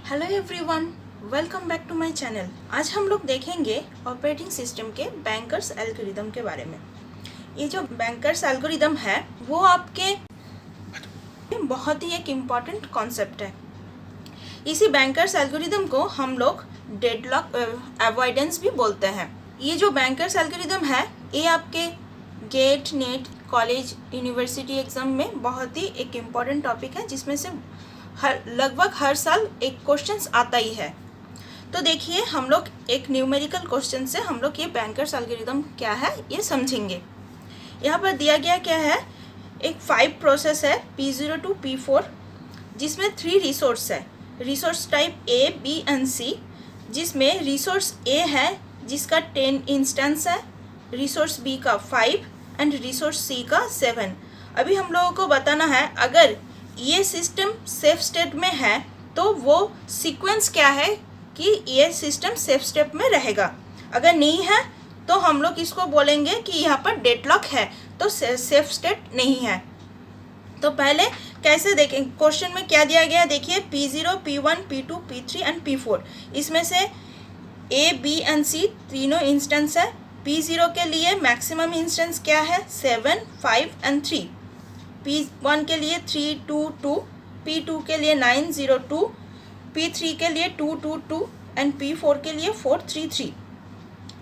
Hello everyone, welcome back to my channel. आज हम लोग देखेंगे ऑपरेटिंग सिस्टम के बैंकर्स एल्गोरिदम के बारे में। ये जो बैंकर्स एल्गोरिदम है वो आपके बहुत ही एक इम्पॉर्टेंट कॉन्सेप्ट है। इसी बैंकर्स एल्गोरिदम को हम लोग डेडलॉक अवॉइडेंस भी बोलते हैं। ये जो बैंकर्स एल्गोरिदम है ये आपके GATE, NET, college, university exam में बहुत ही एक इम्पॉर्टेंट टॉपिक है, जिसमें से लगभग हर साल एक क्वेश्चंस आता ही है। तो देखिए, हम लोग एक न्यूमेरिकल क्वेश्चन से हम लोग ये बैंकर्स एल्गोरिदम क्या है ये समझेंगे। यहाँ पर दिया गया क्या है, एक 5 प्रोसेस है P0 to P4, जिसमें 3 रिसोर्स है। Resource type A, B and C, जिसमें रिसोर्स A है जिसका 10 इंस्टेंस है, रिसोर्स B का 5 एंड रिसोर्स C का 7। अभी हम लोगों को बताना है अगर ये सिस्टम सेफ स्टेट में है तो वो सीक्वेंस क्या है कि ये सिस्टम सेफ स्टेट में रहेगा। अगर नहीं है तो हम लोग इसको बोलेंगे कि यहाँ पर डेडलॉक है, तो सेफ स्टेट नहीं है। तो पहले कैसे देखें, क्वेश्चन में क्या दिया गया है देखिए, P0, P1, P2, P3 and P4। इसमें से A, B एंड C तीनों इंस्टेंस है। P0 के लिए मैक्सिमम इंस्टेंस क्या है, 7, 5 एंड 3। P1 के लिए 3, 2, 2, P2 के लिए 9, 0, 2, P3 के लिए 2, 2, 2 एंड P4 के लिए 4, 3, 3।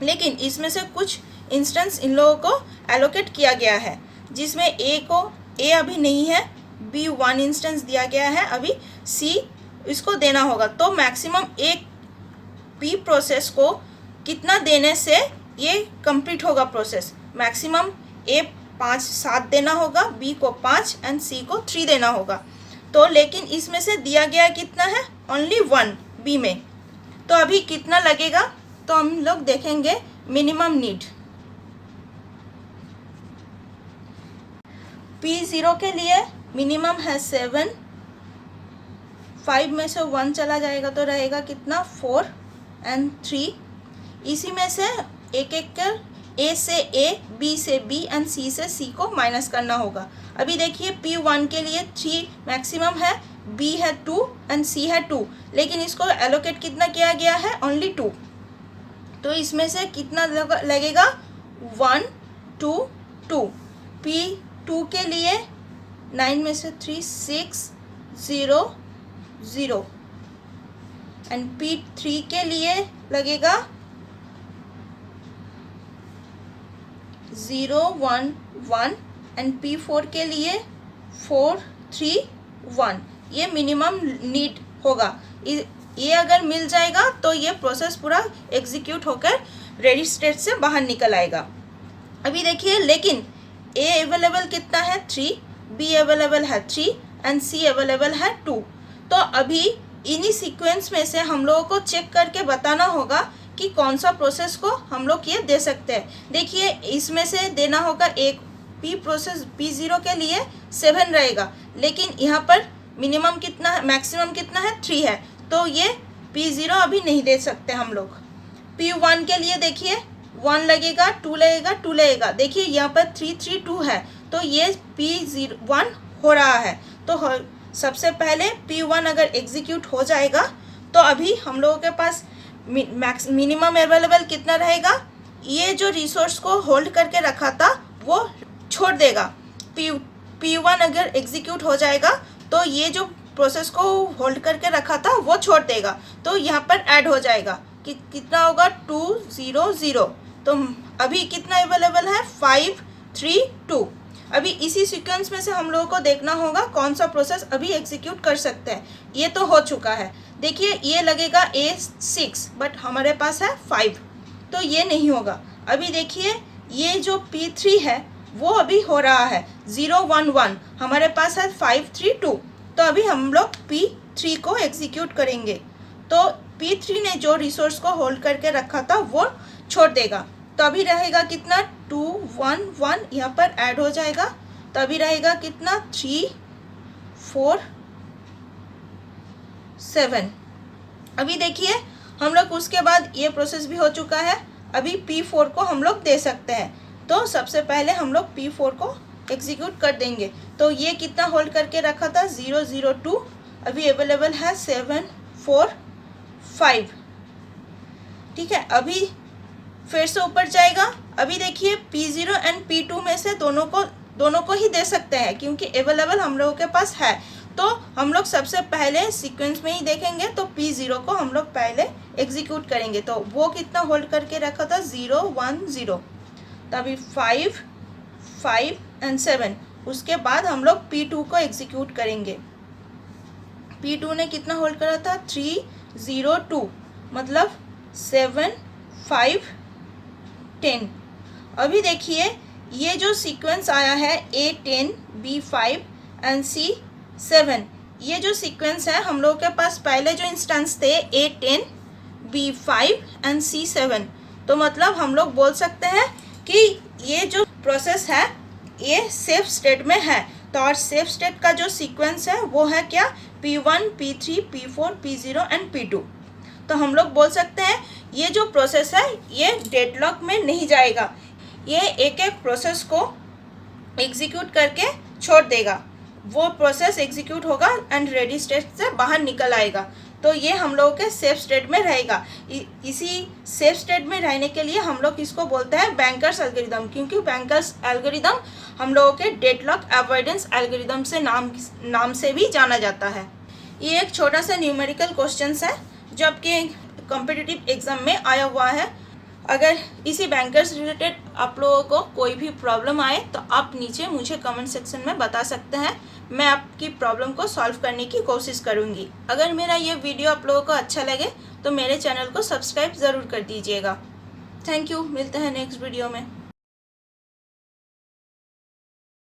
लेकिन इसमें से कुछ इंस्टेंस इन लोगों को एलोकेट किया गया है, जिसमें A अभी नहीं है, B 1 इंस्टेंस दिया गया है, अभी C इसको देना होगा। तो मैक्सिमम एक P प्रोसेस को कितना देने से ये कंप्लीट होगा प्रोसेस, मैक्सिमम A 7 देना होगा, B को 5 एंड C को 3 देना होगा। तो लेकिन इसमें से दिया गया कितना है, ओनली 1 B में। तो अभी कितना लगेगा, तो हम लोग देखेंगे मिनिमम नीड। P0 के लिए मिनिमम है 7, 5 में से 1 चला जाएगा तो रहेगा कितना, 4 एंड 3। इसी में से एक एक कर A से A, B से B एंड C से C को माइनस करना होगा। अभी देखिए P1 के लिए 3 मैक्सिमम है, B है 2 एंड C है 2, लेकिन इसको एलोकेट कितना किया गया है, ओनली 2। तो इसमें से कितना लगेगा, 1, 2, 2। P2 के लिए 9 में से 3, 6, 0, 0 एंड P3 के लिए लगेगा 0, 1, 1 एंड P4 के लिए 4, 3, 1। ये मिनिमम नीड होगा। ये अगर मिल जाएगा तो ये प्रोसेस पूरा एग्जीक्यूट होकर रेडी स्टेट से बाहर निकल आएगा। अभी देखिए, लेकिन A अवेलेबल कितना है, 3, B अवेलेबल है 3 एंड C अवेलेबल है 2। तो अभी इन्हीं सीक्वेंस में से हम लोगों को चेक करके बताना होगा कि कौन सा प्रोसेस को हम लोग ये दे सकते हैं। देखिए, इसमें से देना होगा एक P प्रोसेस, P0 के लिए 7 रहेगा, लेकिन यहाँ पर मिनिमम कितना है, मैक्सिमम कितना है, 3 है। तो ये P0 अभी नहीं दे सकते हम लोग। P1 के लिए देखिए 1 लगेगा, 2 लगेगा, 2 लगेगा। देखिए यहाँ पर 3, 3, 2 है, तो ये P1 हो रहा है। तो सबसे पहले P1 अगर एग्जीक्यूट हो जाएगा तो अभी हम लोगों के पास मिनिमम अवेलेबल कितना रहेगा, ये जो रिसोर्स को होल्ड करके रखा था वो छोड़ देगा। P1 अगर एग्जीक्यूट हो जाएगा तो ये जो प्रोसेस को होल्ड करके रखा था वो छोड़ देगा। तो यहाँ पर ऐड हो जाएगा कि कितना होगा, 2, 0, 0। तो अभी कितना अवेलेबल है, 5, 3, 2। अभी इसी सीक्वेंस में से हम लोगों को देखना होगा कौन सा प्रोसेस अभी एग्जीक्यूट कर सकते हैं। ये तो हो चुका है, देखिए ये लगेगा A6, बट हमारे पास है 5, तो ये नहीं होगा। अभी देखिए ये जो P3 है वो अभी हो रहा है, 0, 1, 1, हमारे पास है 5, 3, 2। तो अभी हम लोग P3 को एग्जीक्यूट करेंगे, तो P3 ने जो रिसोर्स को होल्ड करके रखा था वो छोड़ देगा। तो अभी रहेगा कितना, 2, 1, 1 यहाँ पर ऐड हो जाएगा, तो अभी रहेगा कितना, 3, 4, 7। अभी देखिए हम लोग उसके बाद ये प्रोसेस भी हो चुका है, अभी P4 को हम लोग दे सकते हैं। तो सबसे पहले हम लोग P4 को एग्जीक्यूट कर देंगे। तो ये कितना होल्ड करके रखा था, 0, 0, 2, अभी अवेलेबल है 7, 4 5। ठीक है, अभी फिर से ऊपर जाएगा। अभी देखिए P0 एंड P2 में से दोनों को ही दे सकते हैं क्योंकि अवेलेबल हम लोगों के पास है। तो हम लोग सबसे पहले सीक्वेंस में ही देखेंगे, तो P0 को हम लोग पहले एग्जीक्यूट करेंगे। तो वो कितना होल्ड करके रखा था, 0 1 0। तो अभी 5 5 एंड 7। उसके बाद हम लोग P2 को एग्जीक्यूट करेंगे। P2 ने कितना होल्ड करा था, 3 0 2, मतलब 7 5 10। अभी देखिए ये जो सीक्वेंस आया है A10 B5 एंड C7, ये जो सीक्वेंस है हम लोगों के पास पहले जो इंस्टेंस थे A10 B5 एंड C7, तो मतलब हम लोग बोल सकते हैं कि ये जो प्रोसेस है ये सेफ स्टेट में है। तो और सेफ स्टेट का जो सीक्वेंस है वो है क्या, P1 P3 P4 P0 and P2। तो हम लोग बोल सकते हैं ये जो प्रोसेस है ये डेडलॉक में नहीं जाएगा, ये एक एक प्रोसेस को एग्जीक्यूट करके छोड़ देगा। वो प्रोसेस एग्जीक्यूट होगा एंड रेडी स्टेट से बाहर निकल आएगा। तो ये हम लोगों के सेफ स्टेट में रहेगा। इसी सेफ स्टेट में रहने के लिए हम लोग इसको बोलते हैं बैंकर्स एल्गोरिदम, क्योंकि बैंकर्स एल्गोरिदम हम लोगों के डेडलॉक अवॉइडेंस एल्गोरिदम से नाम से भी जाना जाता है। ये एक छोटा सा न्यूमेरिकल क्वेश्चन है जो आपके कॉम्पिटिटिव एग्जाम में आया हुआ है। अगर इसी बैंकर्स रिलेटेड आप लोगों को कोई भी प्रॉब्लम आए तो आप नीचे मुझे कमेंट सेक्शन में बता सकते हैं, मैं आपकी प्रॉब्लम को सॉल्व करने की कोशिश करूंगी। अगर मेरा ये वीडियो आप लोगों को अच्छा लगे तो मेरे चैनल को सब्सक्राइब ज़रूर कर दीजिएगा। थैंक यू, मिलते हैं नेक्स्ट वीडियो में।